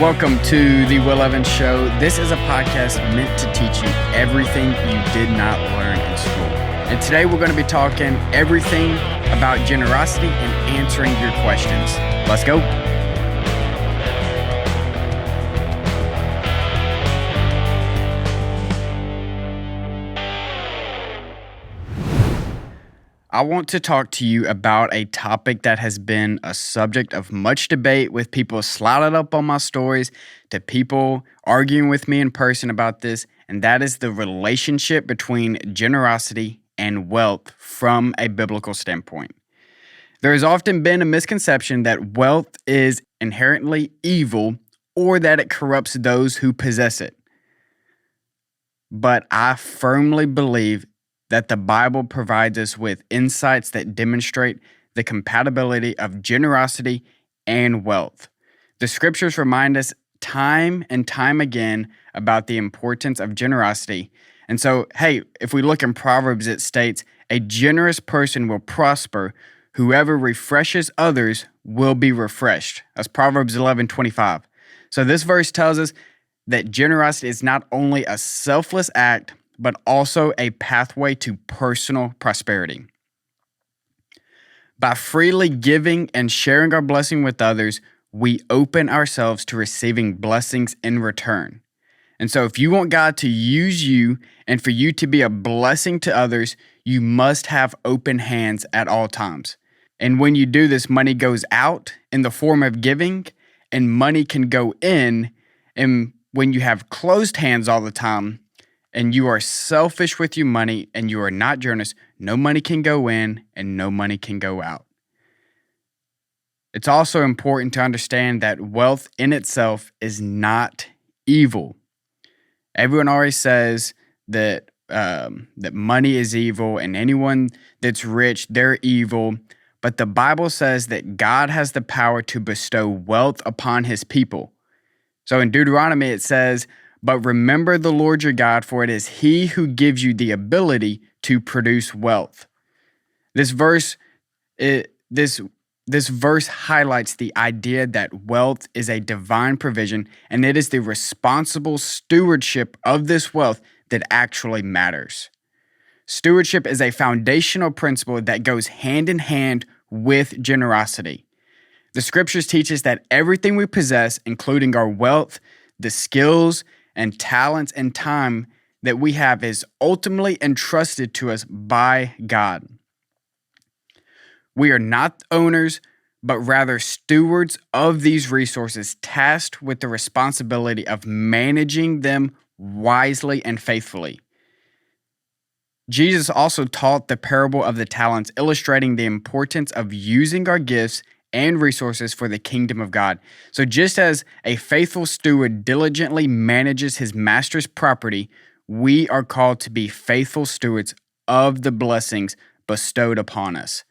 Welcome to the Will Evans Show. This is a podcast meant to teach you everything you did not learn in school. And today we're going to be talking everything about generosity and answering your questions. Let's go. I want to talk to you about a topic that has been a subject of much debate, with people sliding up on my stories to people arguing with me in person about this, and that is the relationship between generosity and wealth from a biblical standpoint. There has often been a misconception that wealth is inherently evil or that it corrupts those who possess it. But I firmly believe that the Bible provides us with insights that demonstrate the compatibility of generosity and wealth. The scriptures remind us time and time again about the importance of generosity. And so, if we look in Proverbs, it states, "A generous person will prosper. Whoever refreshes others will be refreshed." That's Proverbs 11:25. So this verse tells us that generosity is not only a selfless act, but also a pathway to personal prosperity. By freely giving and sharing our blessing with others, we open ourselves to receiving blessings in return. And so if you want God to use you and for you to be a blessing to others, you must have open hands at all times. And when you do this, money goes out in the form of giving, and money can go in. And when you have closed hands all the time, and you are selfish with your money and you are not generous, no money can go in and no money can go out. It's also important to understand that wealth in itself is not evil. Everyone always says that that money is evil and anyone that's rich, they're evil. But the Bible says that God has the power to bestow wealth upon his people. So in Deuteronomy, it says, "But remember the Lord your God, for it is he who gives you the ability to produce wealth." This verse highlights the idea that wealth is a divine provision, and it is the responsible stewardship of this wealth that actually matters. Stewardship is a foundational principle that goes hand in hand with generosity. The scriptures teach us that everything we possess, including our wealth, the skills, and talents and time that we have, is ultimately entrusted to us by God. We are not owners, but rather stewards of these resources, tasked with the responsibility of managing them wisely and faithfully. Jesus also taught the parable of the talents, illustrating the importance of using our gifts and resources for the kingdom of God. So just as a faithful steward diligently manages his master's property, we are called to be faithful stewards of the blessings bestowed upon us.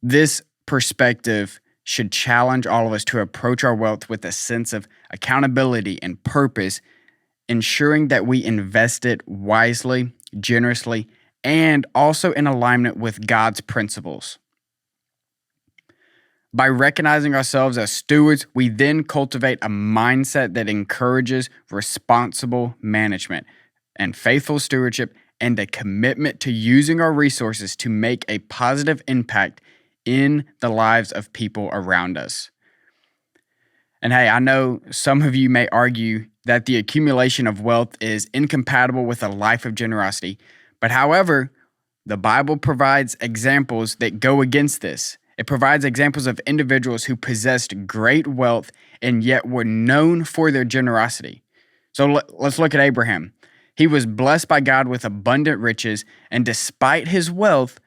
This perspective should challenge all of us to approach our wealth with a sense of accountability and purpose, ensuring that we invest it wisely, generously, and also in alignment with God's principles. By recognizing ourselves as stewards, we then cultivate a mindset that encourages responsible management and faithful stewardship, and a commitment to using our resources to make a positive impact in the lives of people around us. And I know some of you may argue that the accumulation of wealth is incompatible with a life of generosity, but however, the Bible provides examples that go against this. It provides examples of individuals who possessed great wealth and yet were known for their generosity. So let's look at Abraham. He was blessed by God with abundant riches, and despite his wealth,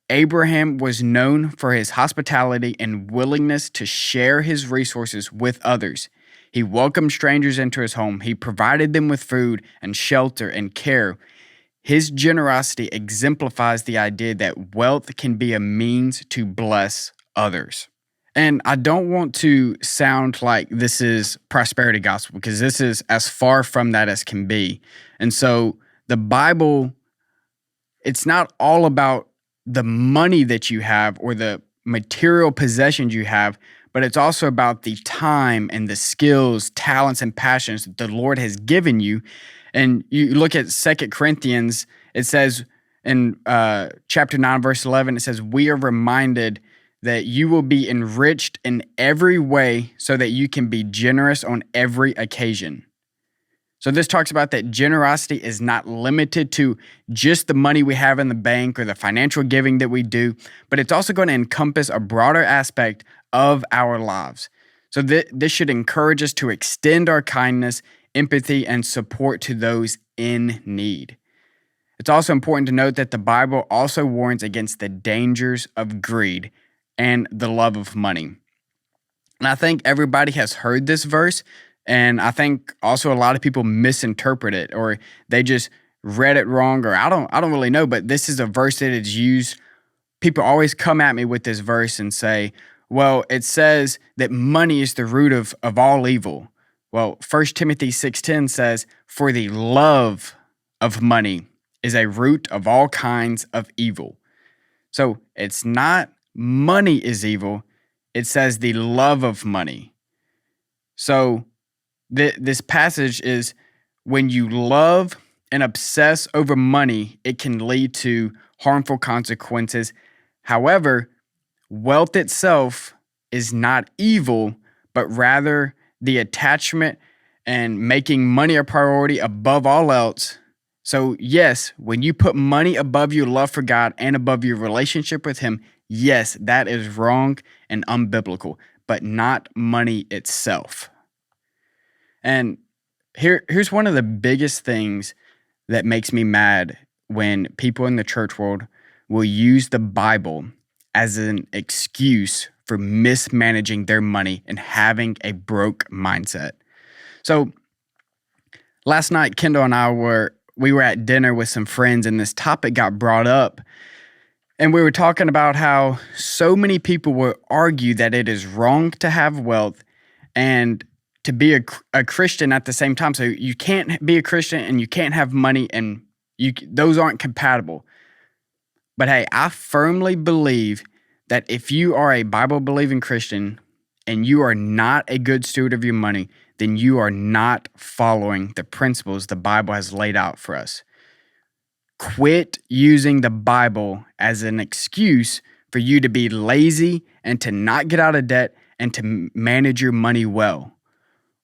Abraham was known for his hospitality and willingness to share his resources with others. He welcomed strangers into his home. He provided them with food and shelter and care. His generosity exemplifies the idea that wealth can be a means to bless others. And I don't want to sound like this is prosperity gospel, because this is as far from that as can be. And so the Bible, it's not all about the money that you have or the material possessions you have, but it's also about the time and the skills, talents, and passions that the Lord has given you. And you look at 2 Corinthians, it says in chapter 9, verse 11, it says, "We are reminded that you will be enriched in every way so that you can be generous on every occasion." So this talks about that generosity is not limited to just the money we have in the bank or the financial giving that we do, but it's also going to encompass a broader aspect of our lives. So this should encourage us to extend our kindness, empathy, and support to those in need. It's also important to note that the Bible also warns against the dangers of greed and the love of money. And I think everybody has heard this verse, and I think also a lot of people misinterpret it, or they just read it wrong, or I don't really know, but this is a verse that is used. People always come at me with this verse and say, well, it says that money is the root of all evil. Well, 1 Timothy 6:10 says, "For the love of money is a root of all kinds of evil." So it's not money is evil. It says the love of money. So this passage is when you love and obsess over money, it can lead to harmful consequences. However, wealth itself is not evil, but rather the attachment and making money a priority above all else. So yes, when you put money above your love for God and above your relationship with Him, yes, that is wrong and unbiblical, but not money itself. And here's one of the biggest things that makes me mad when people in the church world will use the Bible as an excuse for mismanaging their money and having a broke mindset. So last night, Kendall and I were at dinner with some friends, and this topic got brought up. And we were talking about how so many people will argue that it is wrong to have wealth and to be a Christian at the same time. So you can't be a Christian and you can't have money, and those aren't compatible. But hey, I firmly believe that if you are a Bible-believing Christian and you are not a good steward of your money, then you are not following the principles the Bible has laid out for us. Quit using the Bible as an excuse for you to be lazy and to not get out of debt and to manage your money well.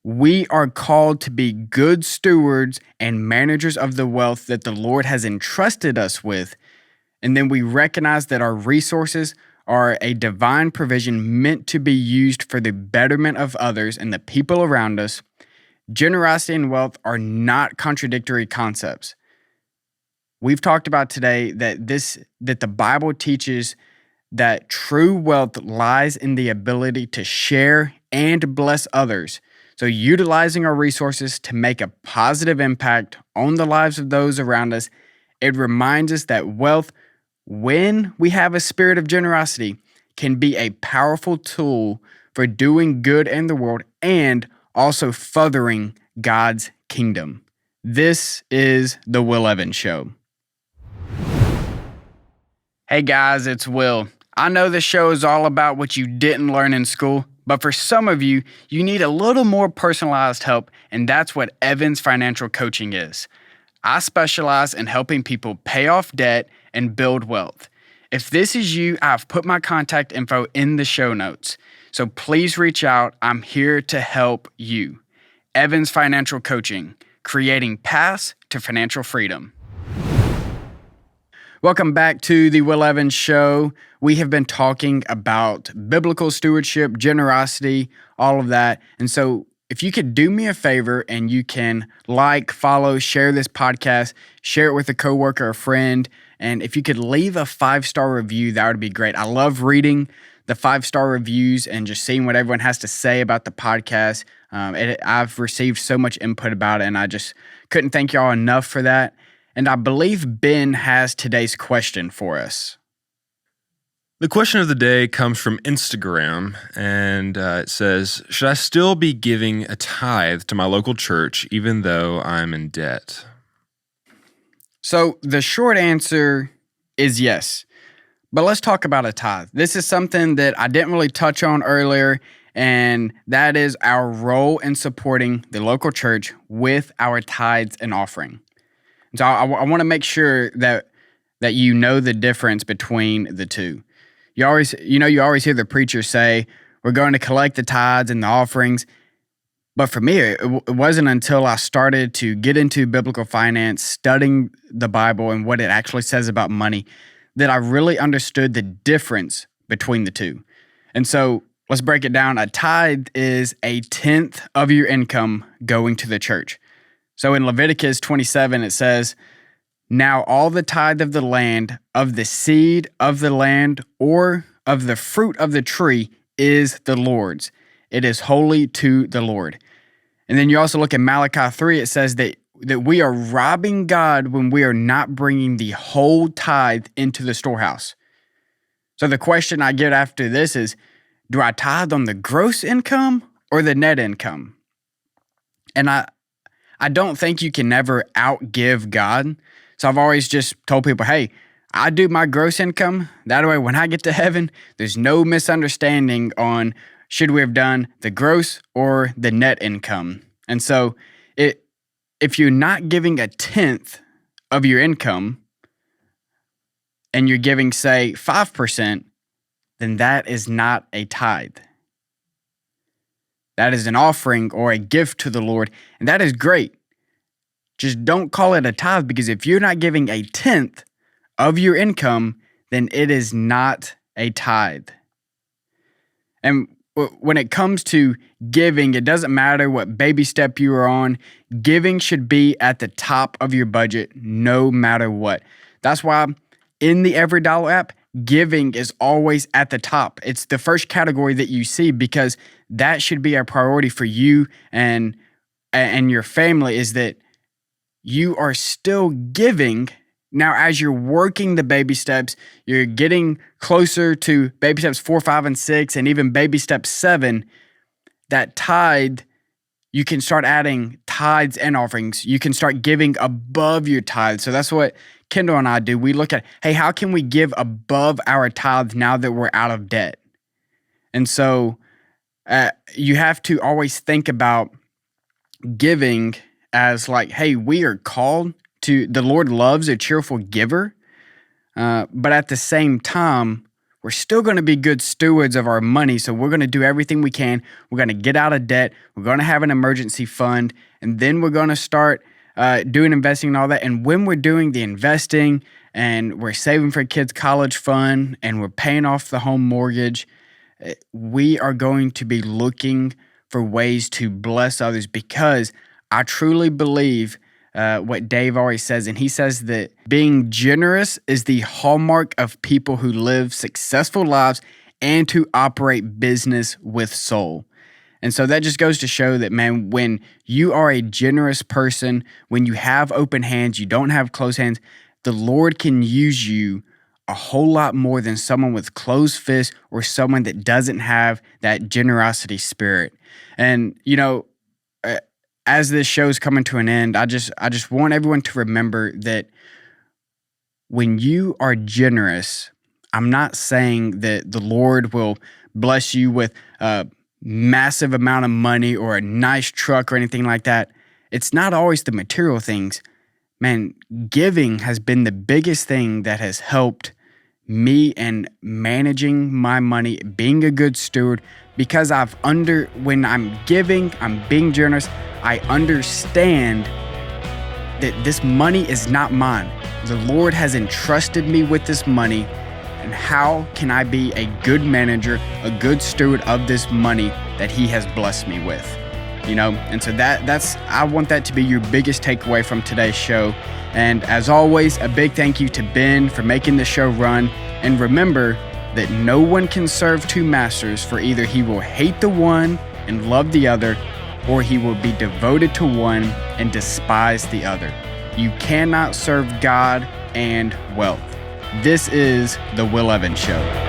We are called to be good stewards and managers of the wealth that the Lord has entrusted us with. And then we recognize that our resources are a divine provision meant to be used for the betterment of others and the people around us. Generosity and wealth are not contradictory concepts. We've talked about today that the Bible teaches that true wealth lies in the ability to share and bless others. So utilizing our resources to make a positive impact on the lives of those around us, it reminds us that wealth, when we have a spirit of generosity, can be a powerful tool for doing good in the world and also furthering God's kingdom. This is The Will Evans Show. Hey guys, it's Will. I know this show is all about what you didn't learn in school, but for some of you, you need a little more personalized help, and that's what Evans Financial Coaching is. I specialize in helping people pay off debt and build wealth. If this is you, I've put my contact info in the show notes. So please reach out. I'm here to help you. Evans Financial Coaching, creating paths to financial freedom. Welcome back to the Will Evans Show. We have been talking about biblical stewardship, generosity, all of that. And so if you could do me a favor and you can like, follow, share this podcast, share it with a coworker, a friend, and if you could leave a 5-star review, that would be great. I love reading the 5-star reviews and just seeing what everyone has to say about the podcast. I've received so much input about it, and I just couldn't thank y'all enough for that. And I believe Ben has today's question for us. The question of the day comes from Instagram, and it says, should I still be giving a tithe to my local church even though I'm in debt? So the short answer is yes. But let's talk about a tithe. This is something that I didn't really touch on earlier, and that is our role in supporting the local church with our tithes and offering. So I want to make sure that you know the difference between the two. You always hear the preacher say, we're going to collect the tithes and the offerings. But for me, it wasn't until I started to get into biblical finance, studying the Bible and what it actually says about money, that I really understood the difference between the two. And so let's break it down. A tithe is 1/10 of your income going to the church. So in Leviticus 27, it says, now all the tithe of the land, of the seed of the land, or of the fruit of the tree is the Lord's. It is holy to the Lord. And then you also look at Malachi 3, it says that we are robbing God when we are not bringing the whole tithe into the storehouse. So the question I get after this is, do I tithe on the gross income or the net income? And I don't think you can never outgive God. So I've always just told people, hey, I do my gross income. That way, when I get to heaven, there's no misunderstanding on should we have done the gross or the net income. And so if you're not giving 1/10 of your income and you're giving, say, 5%, then that is not a tithe. That is an offering or a gift to the Lord, and that is great. Just don't call it a tithe, because if you're not giving 1/10 of your income, then it is not a tithe. And when it comes to giving, it doesn't matter what baby step you are on. Giving should be at the top of your budget no matter what. That's why in the EveryDollar app, giving is always at the top. It's the first category that you see, because that should be a priority for you and your family, is that you are still giving. Now, as you're working the baby steps, you're getting closer to baby steps 4, 5, and 6, and even baby step 7, that tithe, you can start adding tithes and offerings. You can start giving above your tithe. So that's what Kendall and I do. We look at, hey, how can we give above our tithe now that we're out of debt? And so you have to always think about giving as like, hey, we are called to, the Lord loves a cheerful giver, but at the same time, we're still going to be good stewards of our money. So we're going to do everything we can. We're going to get out of debt. We're going to have an emergency fund, and then we're going to start doing investing and all that. And when we're doing the investing and we're saving for kids' college fund and we're paying off the home mortgage, we are going to be looking for ways to bless others, because I truly believe what Dave always says, and he says that being generous is the hallmark of people who live successful lives and to operate business with soul. And so that just goes to show that, man, when you are a generous person, when you have open hands, you don't have closed hands, the Lord can use you a whole lot more than someone with closed fists or someone that doesn't have that generosity spirit. And, as this show's coming to an end, I just want everyone to remember that when you are generous, I'm not saying that the Lord will bless you with a massive amount of money or a nice truck or anything like that. It's not always the material things. Man, giving has been the biggest thing that has helped me in managing my money, being a good steward, because when I'm giving, I'm being generous, I understand that this money is not mine. The Lord has entrusted me with this money, and how can I be a good manager, a good steward of this money that He has blessed me with? And so I want that to be your biggest takeaway from today's show. And as always, a big thank you to Ben for making the show run. And remember that no one can serve two masters, for either he will hate the one and love the other, or he will be devoted to one and despise the other. You cannot serve God and wealth. This is The Will Evans Show.